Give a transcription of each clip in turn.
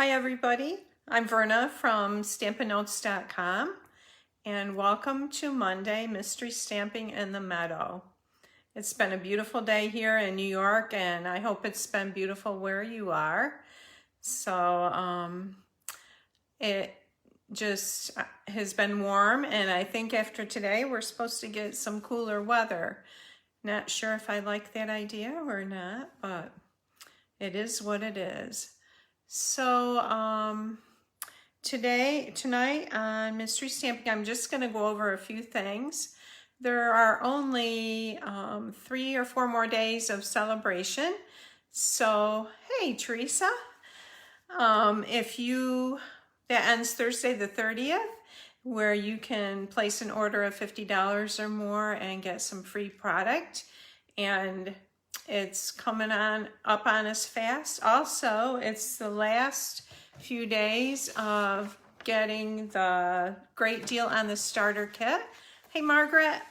Hi everybody, I'm Verna from StampinNotes.com and welcome to Monday Mystery Stamping in the Meadow. It's been a beautiful day here in New York and I hope it's been beautiful where you are. So it just has been warm and I think after today we're supposed to get some cooler weather. Not sure if I like that idea or not, but it is what it is. So tonight on Mystery Stamping, I'm just going to go over a few things. There are only 3 or 4 more days of celebration. So, hey, Teresa, that ends Thursday the 30th, where you can place an order of $50 or more and get some free product. And it's coming up on us fast. Also, it's the last few days of getting the great deal on the starter kit. Hey, Margaret.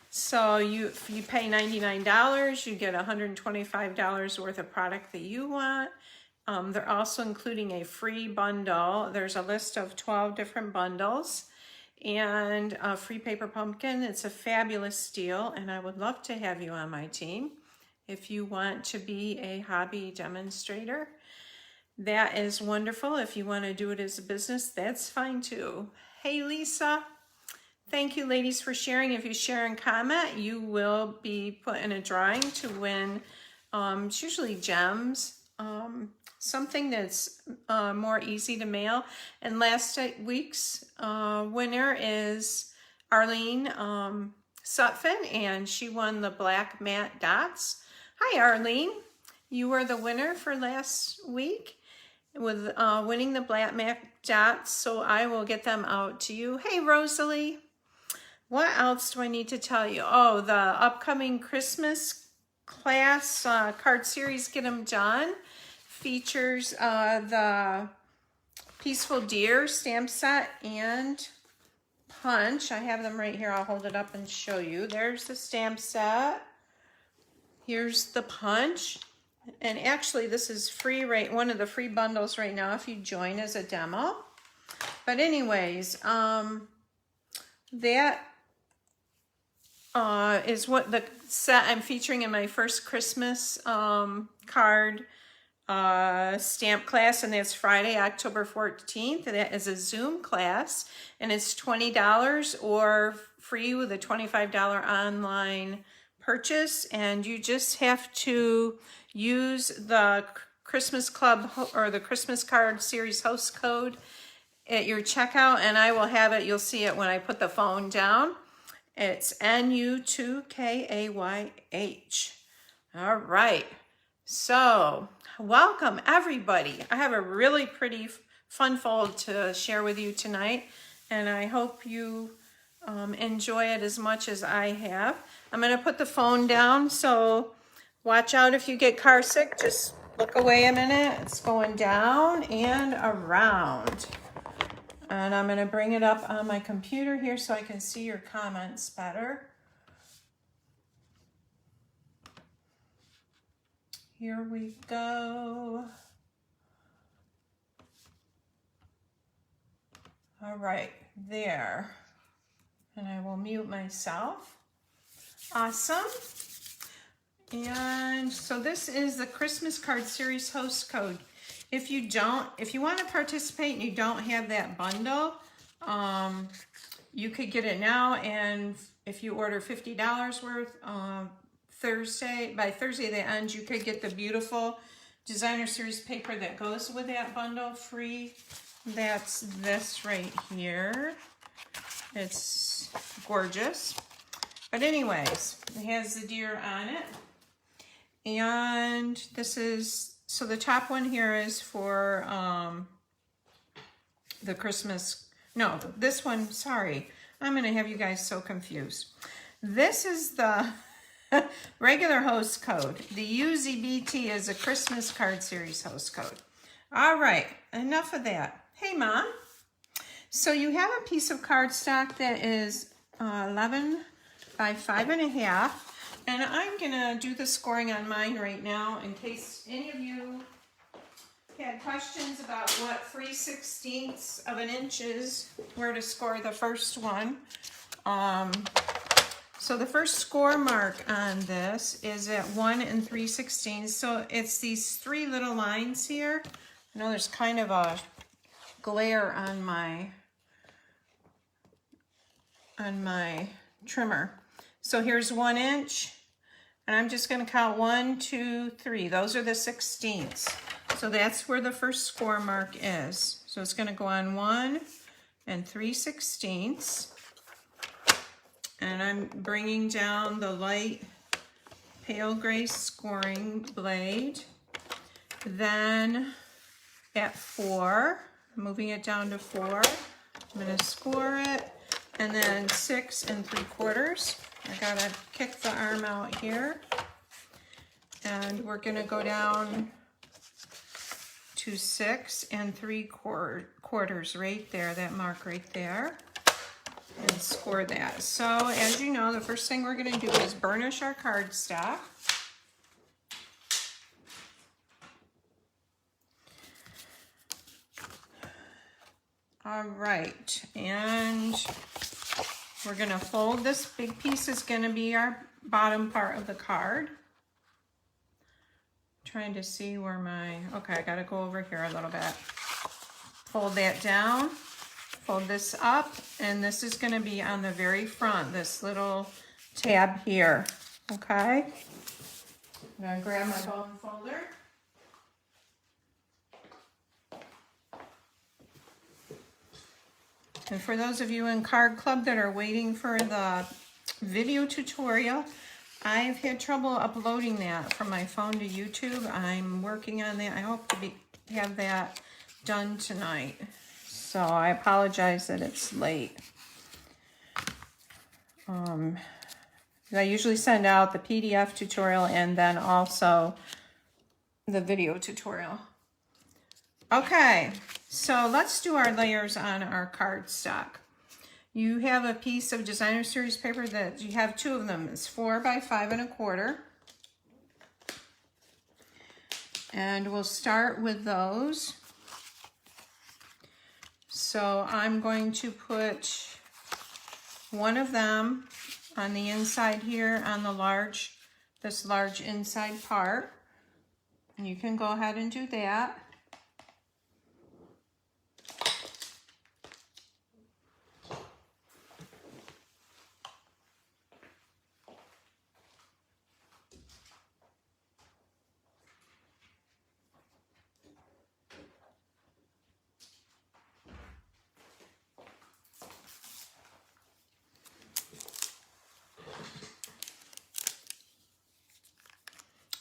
So if you pay $99, you get $125 worth of product that you want. They're also including a free bundle. There's a list of 12 different bundles and a free paper pumpkin. It's a fabulous deal, and I would love to have you on my team. If you want to be a hobby demonstrator, that is wonderful. If you want to do it as a business, that's fine too. Hey, Lisa. Thank you, ladies, for sharing. If you share and comment, you will be put in a drawing to win. It's usually gems, something that's more easy to mail. And last week's winner is Arlene Sutphin, and she won the black matte dots. Hi, Arlene. You were the winner for last week with winning the black matte dots, so I will get them out to you. Hey, Rosalie. What else do I need to tell you? Oh, the upcoming Christmas class card series, Get 'em Done, features the Peaceful Deer stamp set and punch. I have them right here. I'll hold it up and show you. There's the stamp set. Here's the punch. And actually, this is free, right? One of the free bundles right now if you join as a demo. But anyways, that is what the set I'm featuring in my first Christmas card stamp class, and that's Friday, October 14th. That is a Zoom class, and it's $20 or free with a $25 online purchase, and you just have to use the Christmas Club or the Christmas Card Series host code at your checkout, and I will have it. You'll see it when I put the phone down. It's NU2KAYH. All right. So, welcome everybody. I have a really pretty fun fold to share with you tonight, and I hope you enjoy it as much as I have. I'm going to put the phone down, so watch out if you get car sick. Just look away a minute. It's going down and around. And I'm going to bring it up on my computer here so I can see your comments better. Here we go. All right, there. And I will mute myself. Awesome. And so this is the Christmas Card Series host code. If you want to participate and you don't have that bundle, you could get it now. And if you order $50 worth, by Thursday the end, you could get the beautiful designer series paper that goes with that bundle free. That's this right here. It's gorgeous. But anyways, it has the deer on it. And this is, so the top one here is for the Christmas, no, this one, sorry. I'm going to have you guys so confused. This is the regular host code. The UZBT is a Christmas card series host code. All right, enough of that. Hey, Mom. So you have a piece of cardstock that is 11 by 5.5. And I'm going to do the scoring on mine right now in case any of you had had questions about what 3/16 of an inch is, where to score the first one. So the first score mark on this is at 1 3/16. So it's these 3 little lines here. I know there's kind of a glare on my trimmer. So here's 1 inch, and I'm just going to count 1, 2, 3. Those are the 16ths. So that's where the first score mark is. So it's going to go on 1 3/16. And I'm bringing down the light pale gray scoring blade. Then at 4, moving it down to 4, I'm going to score it. And then 6 3/4. I gotta kick the arm out here. And we're gonna go down to 6 3/4 right there, that mark right there, and score that. So as you know, the first thing we're gonna do is burnish our cardstock. All right, and we're gonna fold this big piece is gonna be our bottom part of the card. Trying to see where okay, I gotta go over here a little bit. Fold that down, fold this up, and this is gonna be on the very front, this little tab here, okay? I'm gonna grab my bone folder. And for those of you in Card Club that are waiting for the video tutorial, I've had trouble uploading that from my phone to YouTube. I'm working on that. I hope to have that done tonight. So I apologize that it's late. I usually send out the PDF tutorial and then also the video tutorial. Okay, so let's do our layers on our cardstock. You have a piece of designer series paper that you have 2 of them. It's 4 by 5 1/4. And we'll start with those. So I'm going to put one of them on the inside here on the this large inside part. And you can go ahead and do that.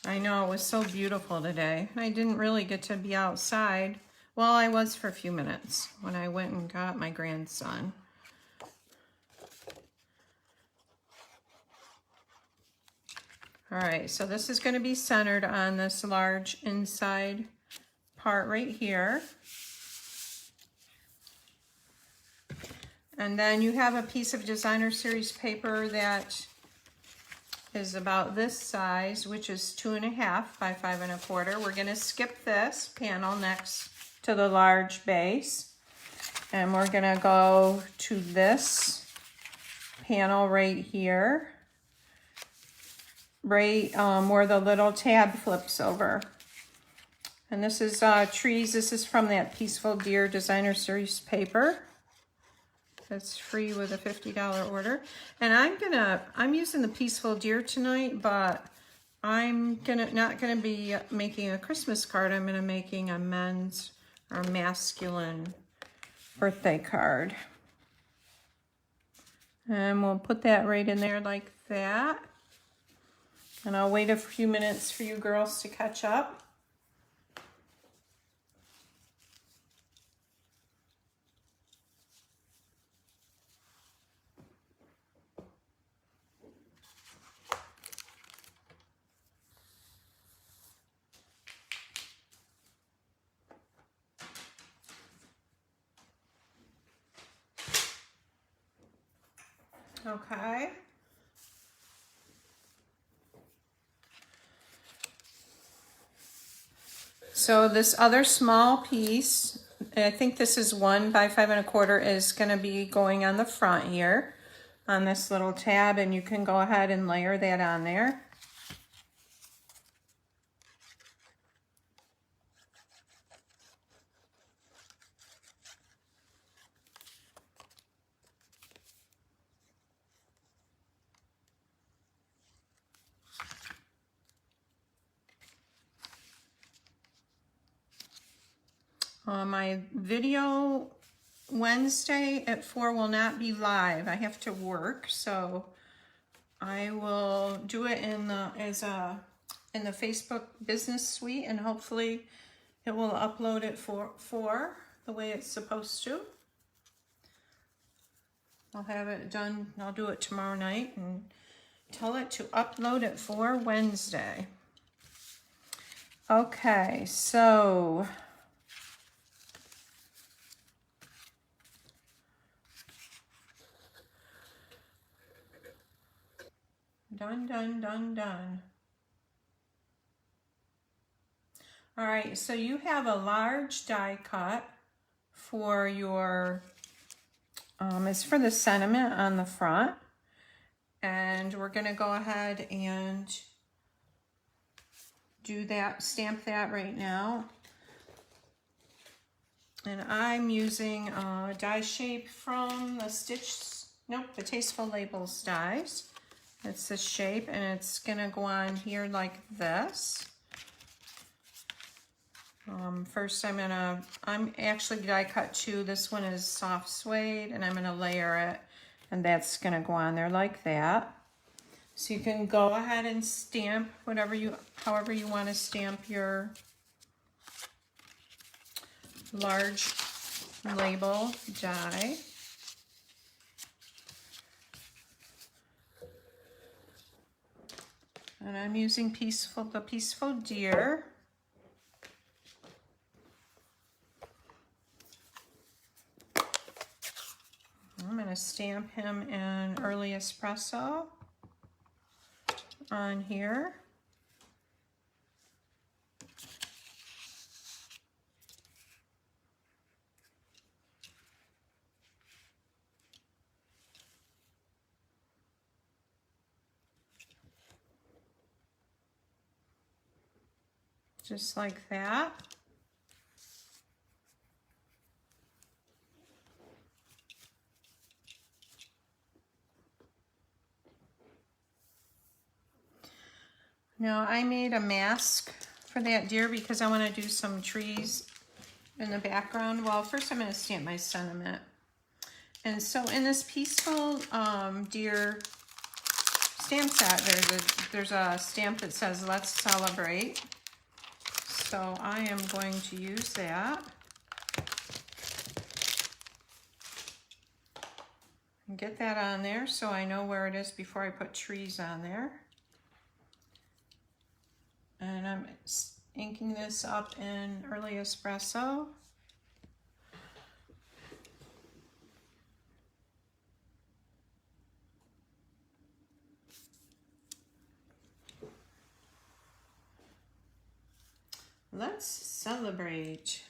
I know, it was so beautiful today. I didn't really get to be outside. Well, I was for a few minutes when I went and got my grandson. All right, so this is going to be centered on this large inside part right here. And then you have a piece of designer series paper that is about this size, which is 2.5 by 5 1/4. We're going to skip this panel next to the large base, and we're going to go to this panel right here, right where the little tab flips over. And this is trees. This is from that Peaceful Deer designer series paper. That's free with a $50 order. And I'm using the Peaceful Deer tonight, but I'm not gonna be making a Christmas card. I'm gonna making a men's or masculine birthday card. And we'll put that right in there like that. And I'll wait a few minutes for you girls to catch up. Okay. So this other small piece, I think this is 1 by 5 1/4, is going to be going on the front here on this little tab, and you can go ahead and layer that on there. My video Wednesday at 4 will not be live. I have to work, so I will do it in the Facebook business suite, and hopefully it will upload it for the way it's supposed to. I'll have it done. I'll do it tomorrow night and tell it to upload it for Wednesday. Okay, so done. All right, so you have a large die cut for your, it's for the sentiment on the front. And we're gonna go ahead and do that, stamp that right now. And I'm using die shape from the Tasteful Labels dies. It's this shape, and it's gonna go on here like this. First I'm actually die cut 2. This one is soft suede, and I'm gonna layer it, and that's gonna go on there like that. So you can go ahead and stamp however you want to stamp your large label die. And I'm using the Peaceful Deer. I'm going to stamp him in Early Espresso on here. Just like that. Now I made a mask for that deer because I want to do some trees in the background. Well, first I'm going to stamp my sentiment. And so in this Peaceful Deer stamp set, there's a stamp that says "Let's Celebrate." So I am going to use that. And get that on there so I know where it is before I put trees on there. And I'm inking this up in Early Espresso. Let's celebrate.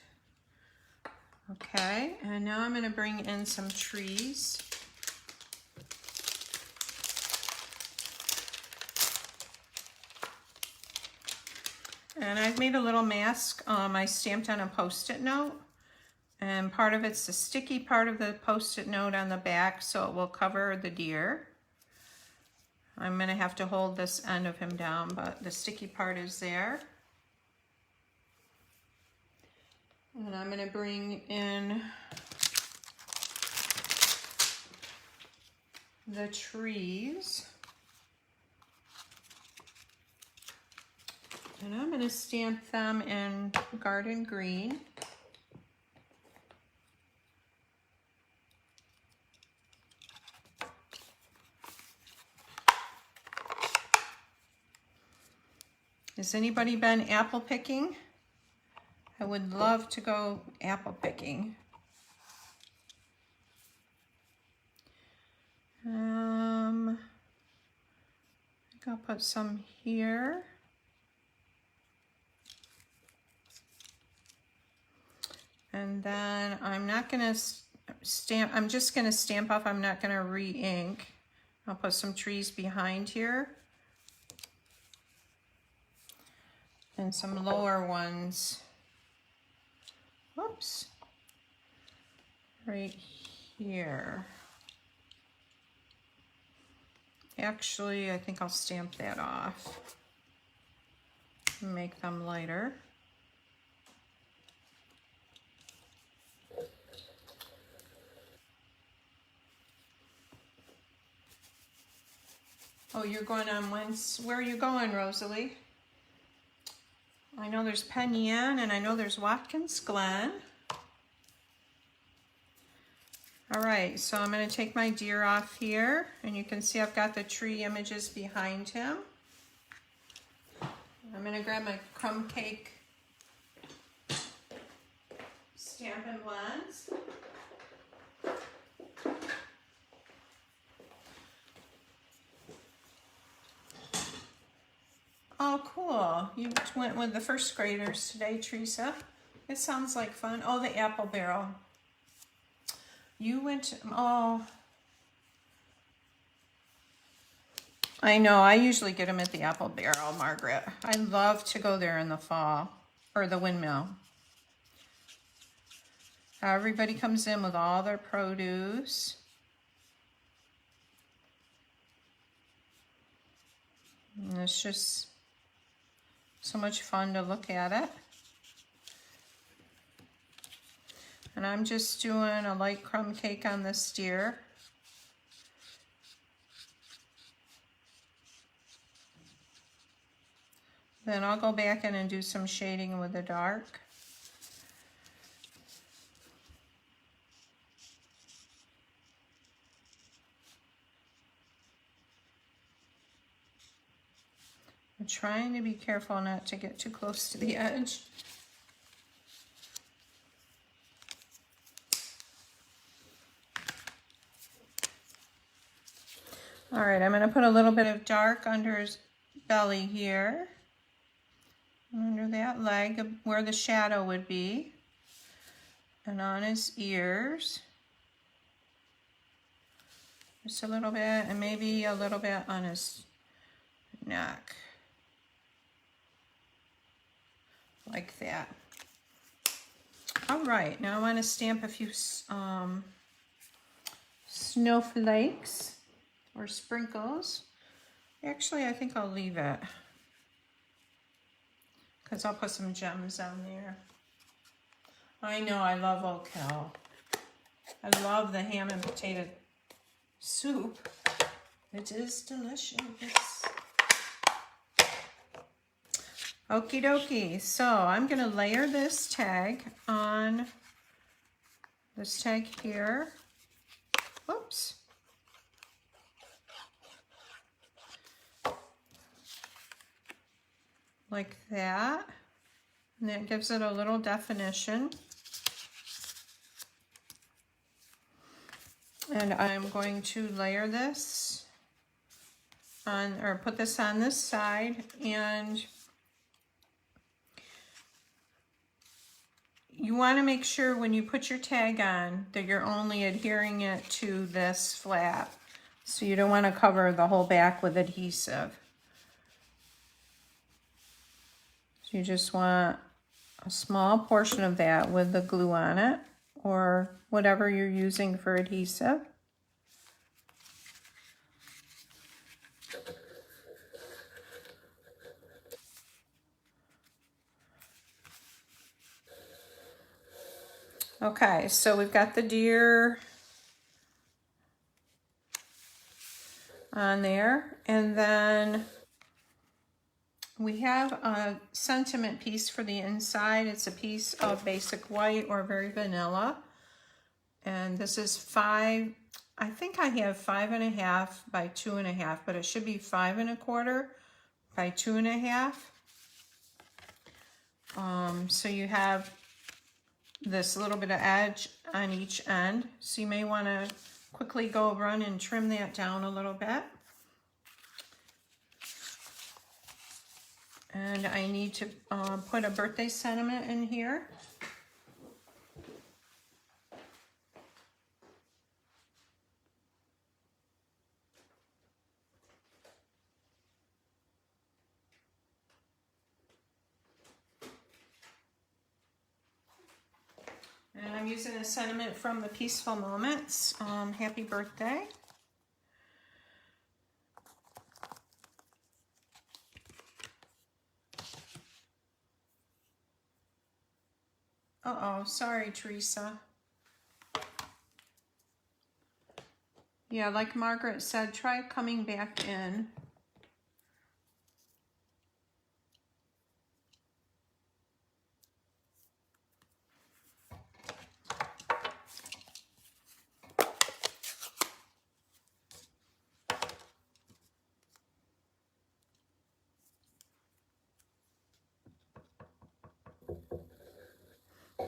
Okay, and now I'm going to bring in some trees. And I've made a little mask. I stamped on a Post-it note, and part of it's the sticky part of the Post-it note on the back, so it will cover the deer. I'm going to have to hold this end of him down, but the sticky part is there. And I'm going to bring in the trees. And I'm going to stamp them in Garden Green. Has anybody been apple picking? I would love to go apple picking. I think I'll put some here. And then I'm not gonna stamp, I'm just gonna stamp off, I'm not gonna re-ink. I'll put some trees behind here. And some lower ones. Whoops. Right here. Actually, I think I'll stamp that off. Make them lighter. Oh, you're going on Wednesday. Where are you going, Rosalie? I know there's Penn Yan and I know there's Watkins Glen. All right, so I'm going to take my deer off here, and you can see I've got the tree images behind him. I'm going to grab my crumb cake Stampin' blends. Oh, cool. You went with the first graders today, Teresa. It sounds like fun. Oh, the apple barrel. You went, oh. I know, I usually get them at the apple barrel, Margaret. I love to go there in the fall, or the windmill. Everybody comes in with all their produce. And it's just so much fun to look at it. And I'm just doing a light crumb cake on this deer. Then I'll go back in and do some shading with the dark. I'm trying to be careful not to get too close to the edge. All right, I'm going to put a little bit of dark under his belly here, under that leg where the shadow would be, and on his ears. Just a little bit, and maybe a little bit on his neck. Like that. All right, now I want to stamp a few snowflakes or sprinkles. Actually, I think I'll leave it because I'll put some gems on there. I know I love Oak Hill. I love the ham and potato soup. It is delicious. Okie dokie. So I'm going to layer this tag on this tag here. Whoops. Like that. And that gives it a little definition. And I'm going to layer this on, or put this on this side, and you want to make sure when you put your tag on that you're only adhering it to this flap. So you don't want to cover the whole back with adhesive. So you just want a small portion of that with the glue on it, or whatever you're using for adhesive. Okay, so we've got the deer on there, and then we have a sentiment piece for the inside. It's a piece of basic white or very vanilla. And this is 5, I think I have 5.5 by 2.5, but it should be 5 1/4 by 2.5. So you have this little bit of edge on each end. So you may want to quickly go run and trim that down a little bit. And I need to put a birthday sentiment in here. I'm using a sentiment from the Peaceful Moments. Happy birthday. Uh-oh, sorry, Teresa. Yeah, like Margaret said, try coming back in.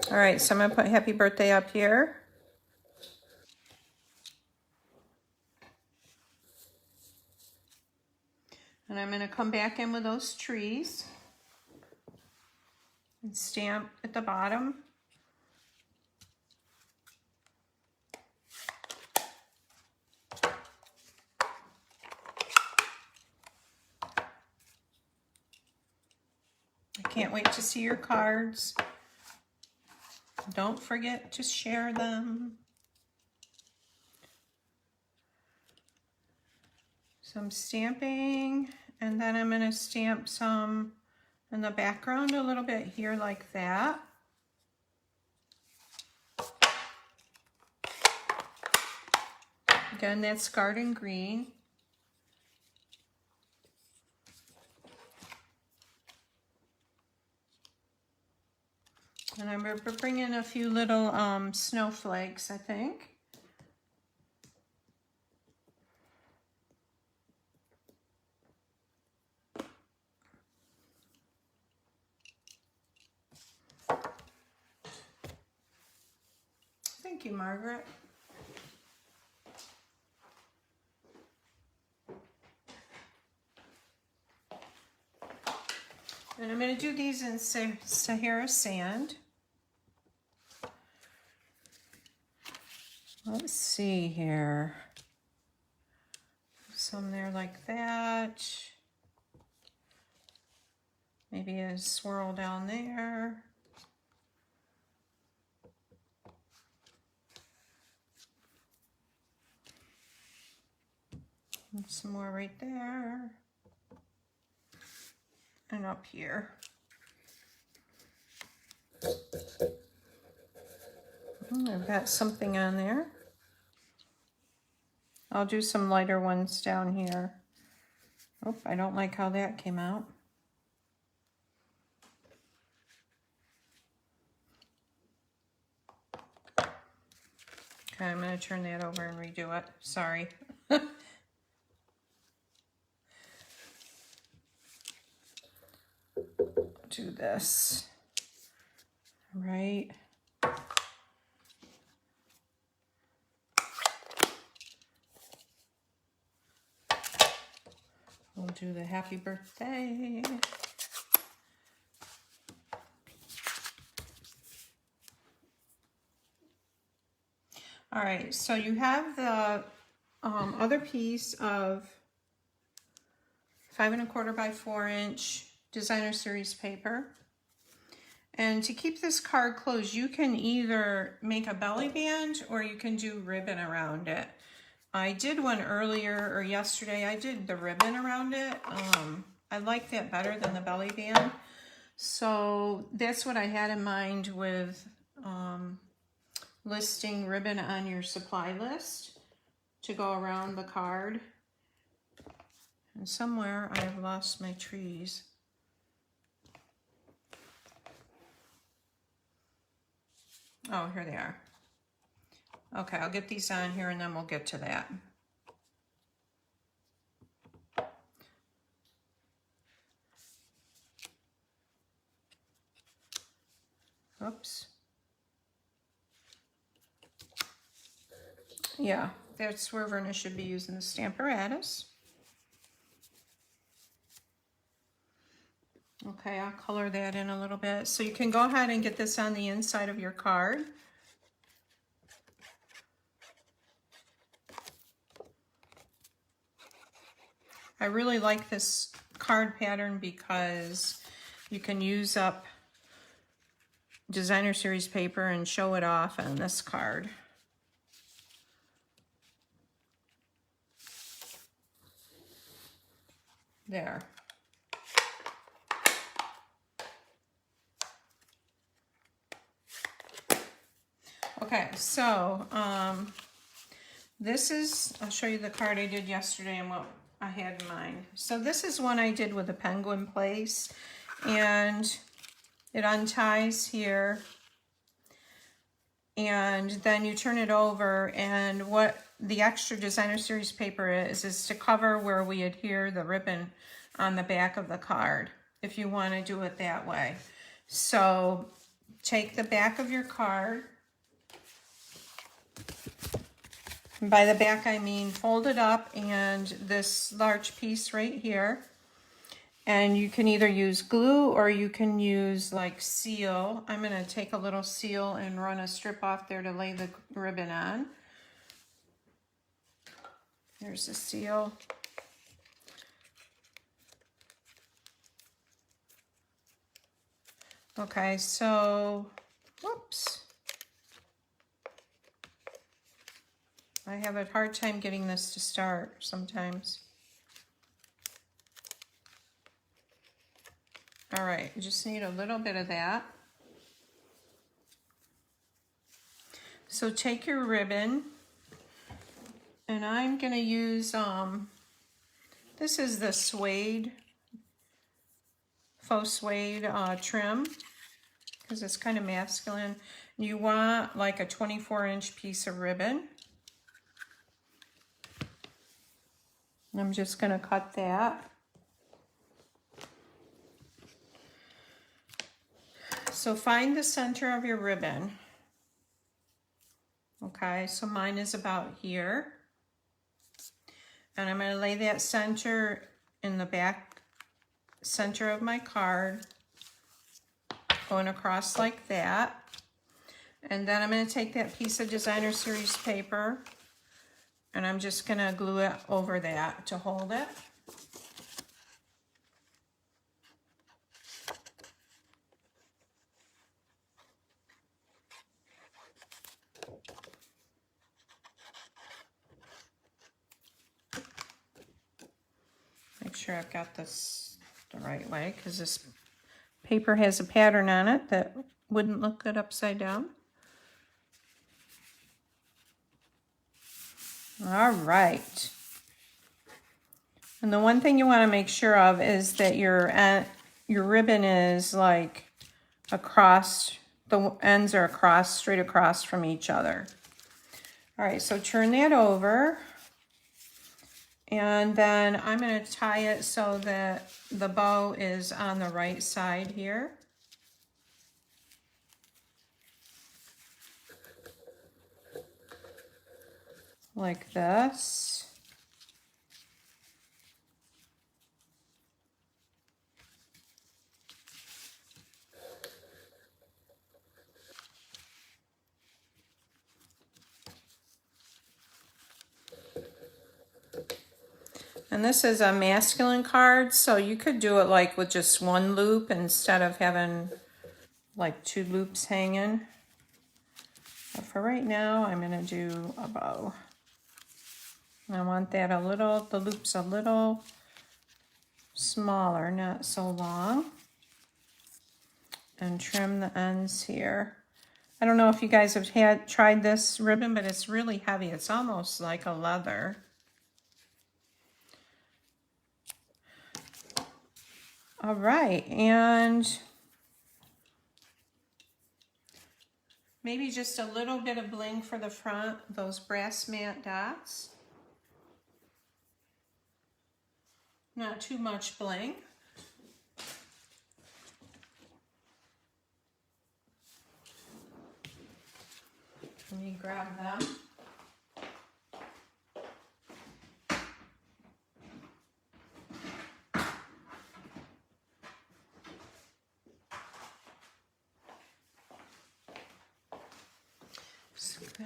All right, so I'm gonna put happy birthday up here. And I'm gonna come back in with those trees and stamp at the bottom. I can't wait to see your cards. Don't forget to share them. Some stamping, and then I'm going to stamp some in the background a little bit here like that. Again, that's garden green. And I'm bringing a few little snowflakes, I think. Thank you, Margaret. And I'm going to do these in Sahara sand. Let's see here. Some there like that. Maybe a swirl down there. And some more right there. And up here. I've got something on there. I'll do some lighter ones down here. Oh, I don't like how that came out. Okay, I'm going to turn that over and redo it. Sorry. Do this. Right. We'll do the happy birthday. All right, so you have the other piece of 5 1/4 by 4 inch designer series paper. And to keep this card closed, you can either make a belly band or you can do ribbon around it. I did one earlier, or yesterday, I did the ribbon around it. I like that better than the belly band. So that's what I had in mind with listing ribbon on your supply list to go around the card. And somewhere I've lost my trees. Oh, here they are. Okay, I'll get these on here and then we'll get to that. Oops. Yeah, that's where Verna should be using the Stamparatus. Okay, I'll color that in a little bit. So you can go ahead and get this on the inside of your card. I really like this card pattern because you can use up designer series paper and show it off on this card. There. Okay, so this is, I'll show you the card I did yesterday and what I had in mind. So this is one I did with a penguin place, and it unties here, and then you turn it over, and what the extra designer series paper is to cover where we adhere the ribbon on the back of the card, if you want to do it that way. So take the back of your card. By the back, I mean fold it up and this large piece right here. And you can either use glue or you can use like seal. I'm going to take a little seal and run a strip off there to lay the ribbon on. There's the seal. Okay, so, whoops. I have a hard time getting this to start sometimes. All right, just need a little bit of that. So take your ribbon, and I'm gonna use, this is the suede, faux suede trim, because it's kind of masculine. You want like a 24-inch piece of ribbon. I'm just going to cut that. So find the center of your ribbon. Okay, so mine is about here. And I'm going to lay that center in the back center of my card, going across like that. And then I'm going to take that piece of designer series paper, and I'm just going to glue it over that to hold it. Make sure I've got this the right way, because this paper has a pattern on it that wouldn't look good upside down. All right. And the one thing you want to make sure of is that your ribbon is like across, the ends are across, straight across from each other. All right, so turn that over. And then I'm going to tie it so that the bow is on the right side here. Like this. And this is a masculine card, so you could do it like with just one loop instead of having like two loops hanging. But for right now, I'm going to do a bow. I want that a little, the loop's a little smaller, not so long. And trim the ends here. I don't know if you guys have tried this ribbon, but it's really heavy. It's almost like a leather. All right, and maybe just a little bit of bling for the front, those brass matte dots. Not too much bling. Let me grab them.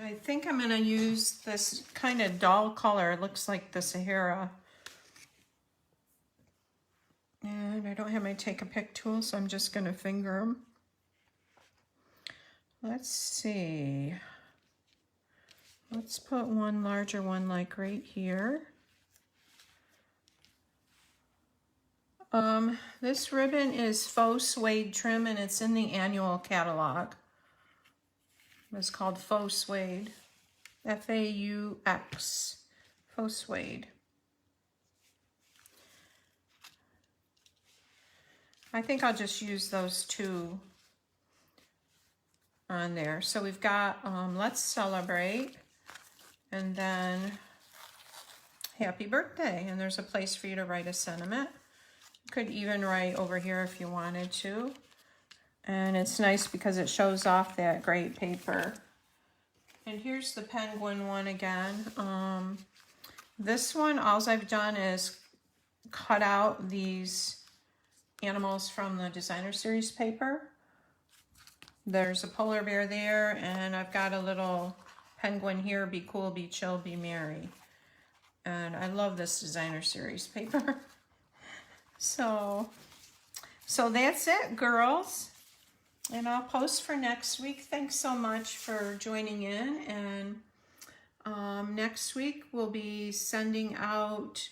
I think I'm going to use this kind of dull color. It looks like the Sahara. And I don't have my take a pick tool, so I'm just going to finger them. Let's see. Let's put one larger one like right here. This ribbon is faux suede trim and it's in the annual catalog. It's called faux suede. F-A-U-X. Faux suede. I think I'll just use those two on there. So we've got Let's Celebrate, and then Happy Birthday, and there's a place for you to write a sentiment. You could even write over here if you wanted to. And it's nice because it shows off that great paper. And here's the penguin one again. This one, all I've done is cut out these animals from the designer series paper. There's a polar bear there, and I've got a little penguin here, be cool, be chill, be merry. And I love this designer series paper. So that's it, girls. And I'll post for next week. Thanks so much for joining in. And next week we'll be sending out,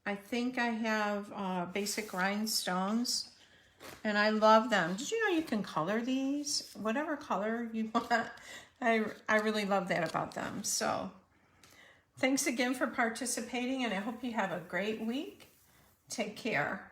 I think I have basic rhinestones. And I love them. Did you know you can color these? Whatever color you want. I really love that about them. So thanks again for participating, and I hope you have a great week. Take care.